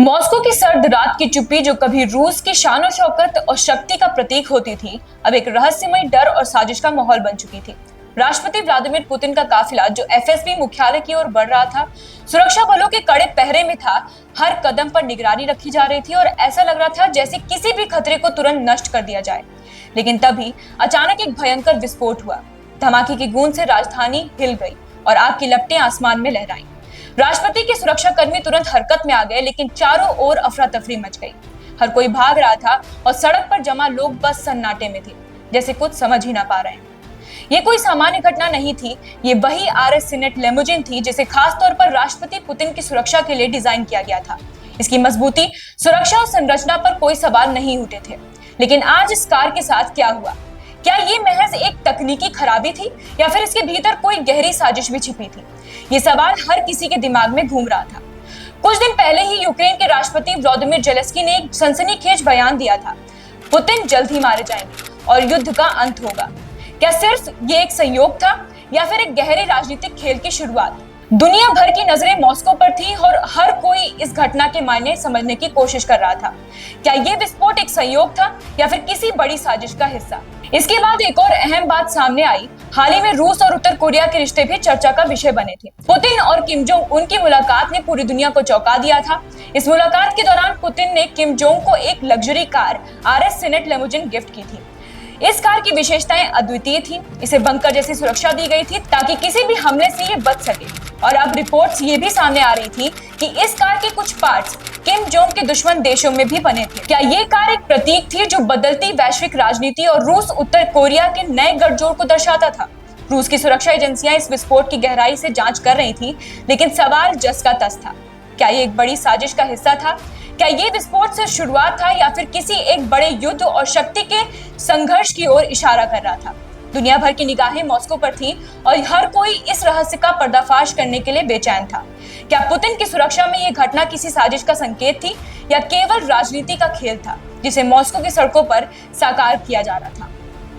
Moscow की सर्द रात की चुप्पी जो कभी रूस की शान और शौकत और शक्ति का प्रतीक होती थी, अब एक रहस्यमय डर और साजिश का माहौल बन चुकी थी। राष्ट्रपति व्लादिमीर पुतिन का काफिला जो एफएसबी मुख्यालय की ओर बढ़ रहा था, सुरक्षा बलों के कड़े पहरे में था। हर कदम पर निगरानी रखी जा रही थी और ऐसा लग रहा था जैसे किसी भी खतरे को तुरंत नष्ट कर दिया जाए। लेकिन तभी अचानक एक भयंकर विस्फोट हुआ। धमाके की गूंज से राजधानी हिल गई और आग की लपटें आसमान में लहराई। राष्ट्रपति के सुरक्षा कर्मी तुरंत हरकत में आ गए, लेकिन चारों ओर अफरा तफरी मच गई। हर कोई भाग रहा था और सड़क पर जमा लोग बस सन्नाटे में थे, जैसे कुछ समझ ही ना पा रहे हैं। ये कोई सामान्य घटना नहीं थी, ये वही आरएस सीनेट लेमुजिन थी जिसे खास तौर पर राष्ट्रपति पुतिन की सुरक्षा के लिए डिजाइन किया गया था। इसकी मजबूती, सुरक्षा और संरचना पर कोई सवाल नहीं उठे थे। लेकिन आज इस कार के साथ क्या हुआ? क्या ये महज एक तकनीकी खराबी थी या फिर इसके भीतर कोई गहरी साजिश भी छिपी थी? ये सवाल हर किसी के दिमाग में घूम रहा था। कुछ दिन पहले ही यूक्रेन के राष्ट्रपति व्लादिमीर जेलेंस्की ने एक सनसनीखेज बयान दिया था, पुतिन जल्द ही मारे जाएंगे और युद्ध का अंत होगा। क्या सिर्फ ये एक संयोग था या फिर एक गहरे राजनीतिक खेल की शुरुआत? दुनिया भर की नजरें मॉस्को पर थी और हर कोई इस घटना के मायने समझने की कोशिश कर रहा था। क्या ये विस्फोट एक संयोग था या फिर किसी बड़ी साजिश का हिस्सा? इसके बाद एक और अहम बात सामने आई। हाल ही में रूस और उत्तर कोरिया के रिश्ते भी चर्चा का विषय बने थे। पुतिन और किम जोंग उन की मुलाकात ने पूरी दुनिया को चौंका दिया था। इस मुलाकात के दौरान पुतिन ने किम जोंग को एक luxury car Aurus Senat limousine gift की थी। इस कार की विशेषताएं अद्वितीय थी। इसे बंकर जैसी सुरक्षा दी गई थी ताकि किसी भी हमले से ये बच सके। और अब रिपोर्ट्स ये भी सामने आ रही थी कि इस कार के कुछ पार्ट्स किम जोंग के दुश्मन देशों में भी बने थे। क्या ये कार एक प्रतीक थी जो बदलती वैश्विक राजनीति और रूस उत्तर कोरिया के नए गठजोड़ को दर्शाता था? रूस की सुरक्षा एजेंसियां इस विस्फोट की गहराई से जांच कर रही थी, लेकिन सवाल जस का तस था। क्या ये एक बड़ी साजिश का हिस्सा था? क्या ये विस्फोट सिर्फ शुरुआत था या फिर किसी एक बड़े युद्ध और शक्ति के संघर्ष की ओर इशारा कर रहा था? दुनिया भर की निगाहें मॉस्को पर थी और हर कोई इस रहस्य का पर्दाफाश करने के लिए बेचैन था। क्या पुतिन की सुरक्षा में यह घटना किसी साजिश का संकेत थी या केवल राजनीति का खेल था जिसे मॉस्को की सड़कों पर साकार किया जा रहा था?